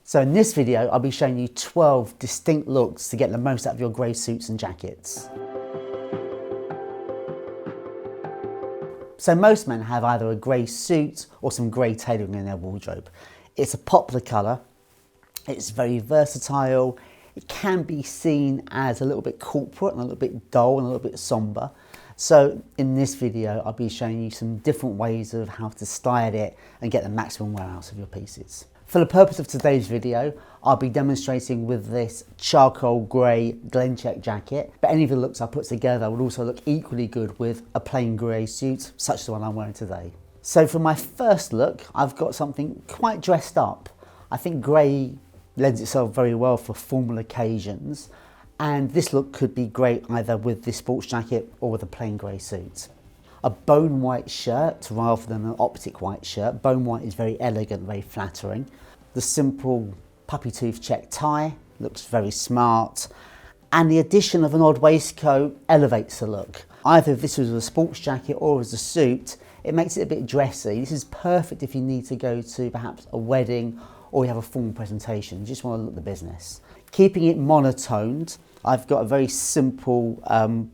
So in this video, I'll be showing you 12 distinct looks to get the most out of your grey suits and jackets. So most men have either a grey suit or some grey tailoring in their wardrobe. It's a popular colour, it's very versatile, it can be seen as a little bit corporate and a little bit dull and a little bit sombre. So in this video, I'll be showing you some different ways of how to style it and get the maximum wear out of your pieces. For the purpose of today's video, I'll be demonstrating with this charcoal grey Glen check jacket, but any of the looks I put together would also look equally good with a plain grey suit, such as the one I'm wearing today. So for my first look, I've got something quite dressed up. I think grey lends itself very well for formal occasions, and this look could be great either with this sports jacket or with a plain grey suit. A bone white shirt rather than an optic white shirt. Bone white is very elegant, very flattering. The simple puppy tooth check tie looks very smart, and the addition of an odd waistcoat elevates the look. Either if this was a sports jacket or as a suit, it makes it a bit dressy. This is perfect if you need to go to perhaps a wedding or you have a formal presentation, you just want to look the business. Keeping it monotoned, I've got a very simple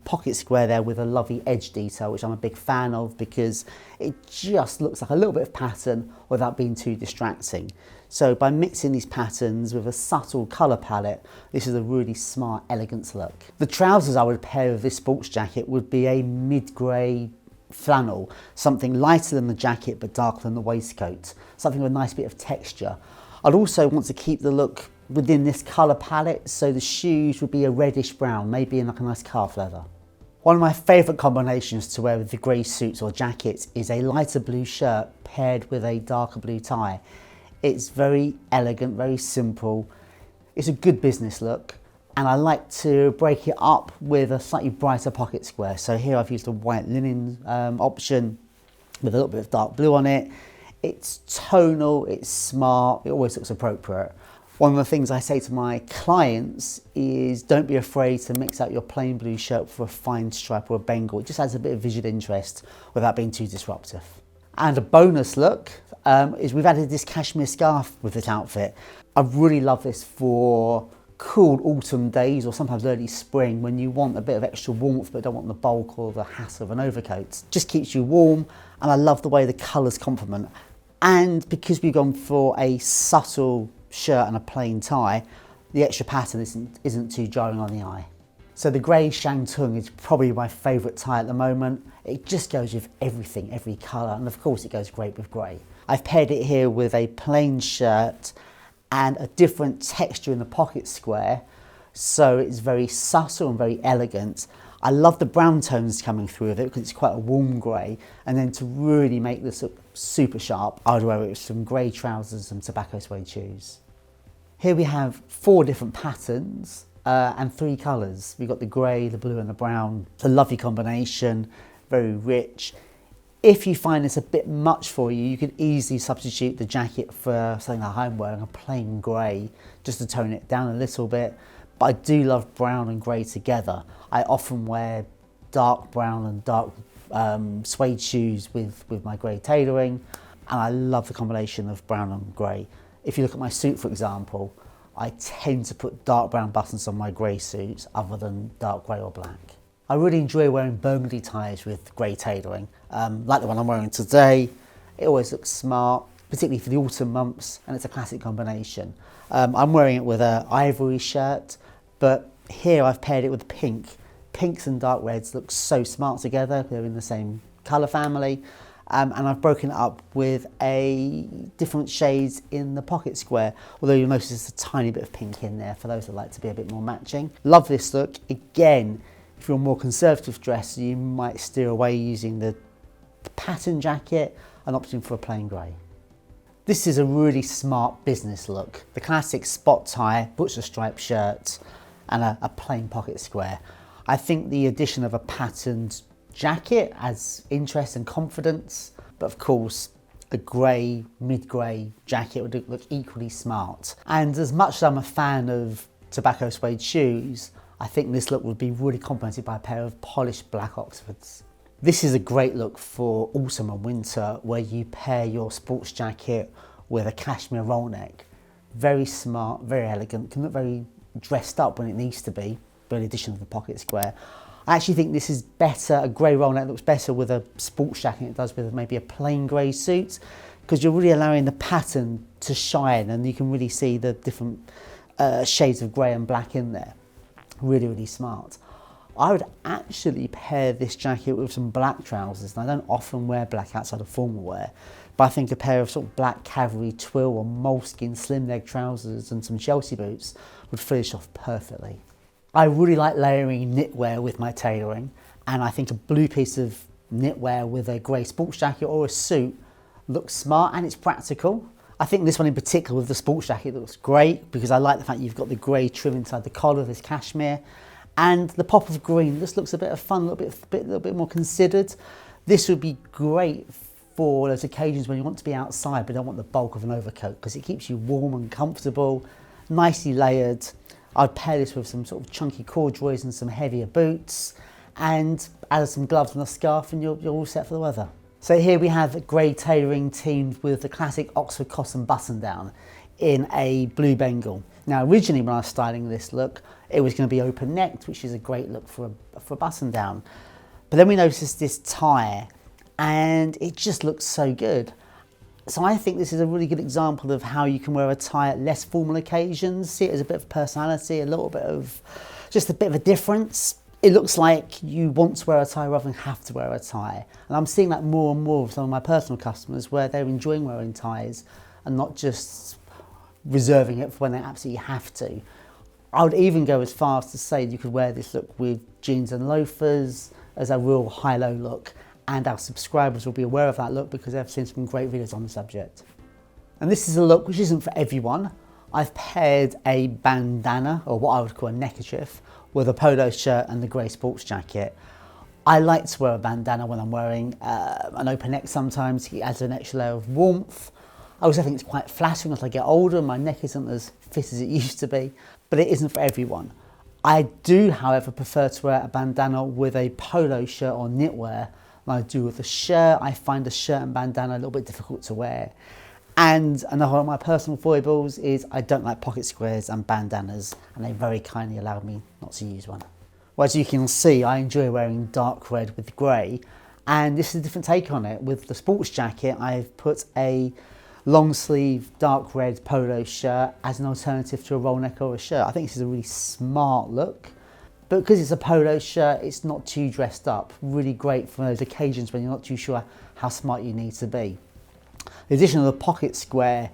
pocket square there with a lovely edge detail, which I'm a big fan of because it just looks like a little bit of pattern without being too distracting. So by mixing these patterns with a subtle colour palette, this is a really smart, elegant look. The trousers I would pair with this sports jacket would be a mid-grey flannel, something lighter than the jacket but darker than the waistcoat, something with a nice bit of texture. I'd also want to keep the look within this colour palette, so the shoes would be a reddish brown, maybe in like a nice calf leather. One of my favourite combinations to wear with the grey suits or jackets is a lighter blue shirt paired with a darker blue tie. It's very elegant, very simple. It's a good business look, and I like to break it up with a slightly brighter pocket square. So here I've used a white linen option with a little bit of dark blue on it. It's tonal, it's smart, it always looks appropriate. One of the things I say to my clients is don't be afraid to mix out your plain blue shirt for a fine stripe or a bengal. It just adds a bit of visual interest without being too disruptive. And a bonus look is we've added this cashmere scarf with this outfit. I really love this for cool autumn days or sometimes early spring when you want a bit of extra warmth but don't want the bulk or the hassle of an overcoat. Just keeps you warm, and I love the way the colours complement. And because we've gone for a subtle shirt and a plain tie, the extra pattern isn't too jarring on the eye. So the grey Shantung is probably my favourite tie at the moment. It just goes with everything, every colour, and of course it goes great with grey. I've paired it here with a plain shirt and a different texture in the pocket square, so it's very subtle and very elegant. I love the brown tones coming through with it because it's quite a warm grey, and then to really make this look super sharp, I would wear it with some grey trousers and tobacco suede shoes. Here we have 4 different patterns and 3 colours. We've got the grey, the blue and the brown. It's a lovely combination, very rich. If you find this a bit much for you, you could easily substitute the jacket for something like I'm wearing, a plain grey, just to tone it down a little bit. But I do love brown and grey together. I often wear dark brown and dark suede shoes with my grey tailoring, and I love the combination of brown and grey. If you look at my suit, for example, I tend to put dark brown buttons on my grey suits other than dark grey or black. I really enjoy wearing burgundy ties with grey tailoring, like the one I'm wearing today. It always looks smart, particularly for the autumn months, and it's a classic combination. I'm wearing it with an ivory shirt, but here I've paired it with pink. Pinks and dark reds look so smart together, they're in the same colour family. And I've broken it up with a different shades in the pocket square, although you'll notice there's a tiny bit of pink in there for those that like to be a bit more matching. Love this look. Again, if you're a more conservative dresser, you might steer away using the pattern jacket and opting for a plain grey. This is a really smart business look. The classic spot tie, butcher stripe shirt and a plain pocket square. I think the addition of a patterned jacket adds interest and confidence, but of course a grey, mid-grey jacket would look equally smart. And as much as I'm a fan of tobacco suede shoes, I think this look would be really complemented by a pair of polished black Oxfords. This is a great look for autumn and winter, where you pair your sports jacket with a cashmere roll neck. Very smart, very elegant, can look very dressed up when it needs to be, but in addition to the pocket square. I actually think this is better, a grey roll neck looks better with a sports jacket than it does with maybe a plain grey suit, because you're really allowing the pattern to shine and you can really see the different shades of grey and black in there. Really, really smart. I would actually pair this jacket with some black trousers, and I don't often wear black outside of formal wear, but I think a pair of sort of black cavalry twill or moleskin slim leg trousers and some Chelsea boots would finish off perfectly. I really like layering knitwear with my tailoring, and I think a blue piece of knitwear with a grey sports jacket or a suit looks smart and it's practical. I think this one in particular with the sports jacket looks great because I like the fact you've got the grey trim inside the collar, this cashmere, and the pop of green. This looks a bit of fun, a little bit more considered. This would be great for those occasions when you want to be outside but don't want the bulk of an overcoat, because it keeps you warm and comfortable, nicely layered. I'd pair this with some sort of chunky corduroys and some heavier boots, and add some gloves and a scarf, and you're all set for the weather. So here we have grey tailoring teamed with the classic Oxford cotton button down in a blue Bengal. Now originally when I was styling this look, it was going to be open necked, which is a great look for a button down. But then we noticed this tie and it just looks so good. So I think this is a really good example of how you can wear a tie at less formal occasions, see it as a bit of personality, just a bit of a difference. It looks like you want to wear a tie rather than have to wear a tie. And I'm seeing that more and more with some of my personal customers where they're enjoying wearing ties and not just reserving it for when they absolutely have to. I would even go as far as to say you could wear this look with jeans and loafers as a real high-low look, and our subscribers will be aware of that look because they've seen some great videos on the subject. And this is a look which isn't for everyone. I've paired a bandana, or what I would call a neckerchief, with a polo shirt and the grey sports jacket. I like to wear a bandana when I'm wearing an open neck sometimes. It adds an extra layer of warmth. I also think it's quite flattering as I get older. My neck isn't as fit as it used to be, but it isn't for everyone. I do, however, prefer to wear a bandana with a polo shirt or knitwear than I do with a shirt. I find the shirt and bandana a little bit difficult to wear. And another one of my personal foibles is I don't like pocket squares and bandanas, and they very kindly allowed me not to use one. Well, as you can see, I enjoy wearing dark red with grey, and this is a different take on it. With the sports jacket, I've put a long sleeve dark red polo shirt as an alternative to a roll neck or a shirt. I think this is a really smart look, but because it's a polo shirt, it's not too dressed up. Really great for those occasions when you're not too sure how smart you need to be. The addition of the pocket square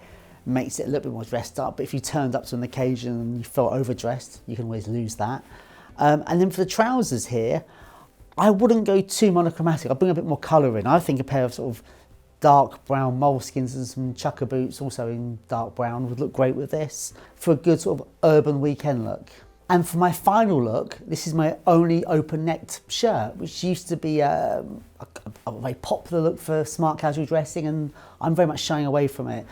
makes it a little bit more dressed up, but if you turned up to an occasion and you felt overdressed, you can always lose that. And then for the trousers here, I wouldn't go too monochromatic. I'll bring a bit more colour in. I think a pair of sort of dark brown moleskins and some chucker boots, also in dark brown, would look great with this for a good sort of urban weekend look. And for my final look, this is my only open-necked shirt, which used to be a very popular look for smart casual dressing, and I'm very much shying away from it.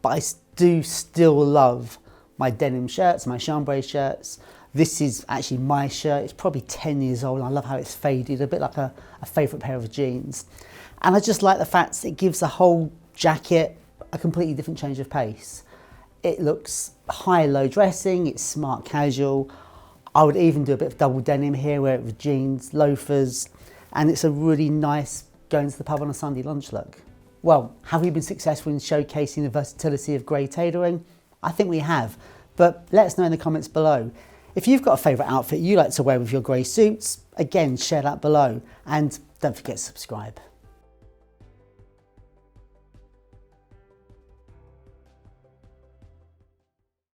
But I do still love my denim shirts, my chambray shirts. This is actually my shirt. It's probably 10 years old, and I love how it's faded, a bit like a favourite pair of jeans. And I just like the fact that it gives the whole jacket a completely different change of pace. It looks high-low dressing, it's smart casual. I would even do a bit of double denim here, wear it with jeans, loafers, and it's a really nice going to the pub on a Sunday lunch look. Well, have we been successful in showcasing the versatility of grey tailoring? I think we have, but let us know in the comments below. If you've got a favourite outfit you like to wear with your grey suits, again, share that below, and don't forget to subscribe.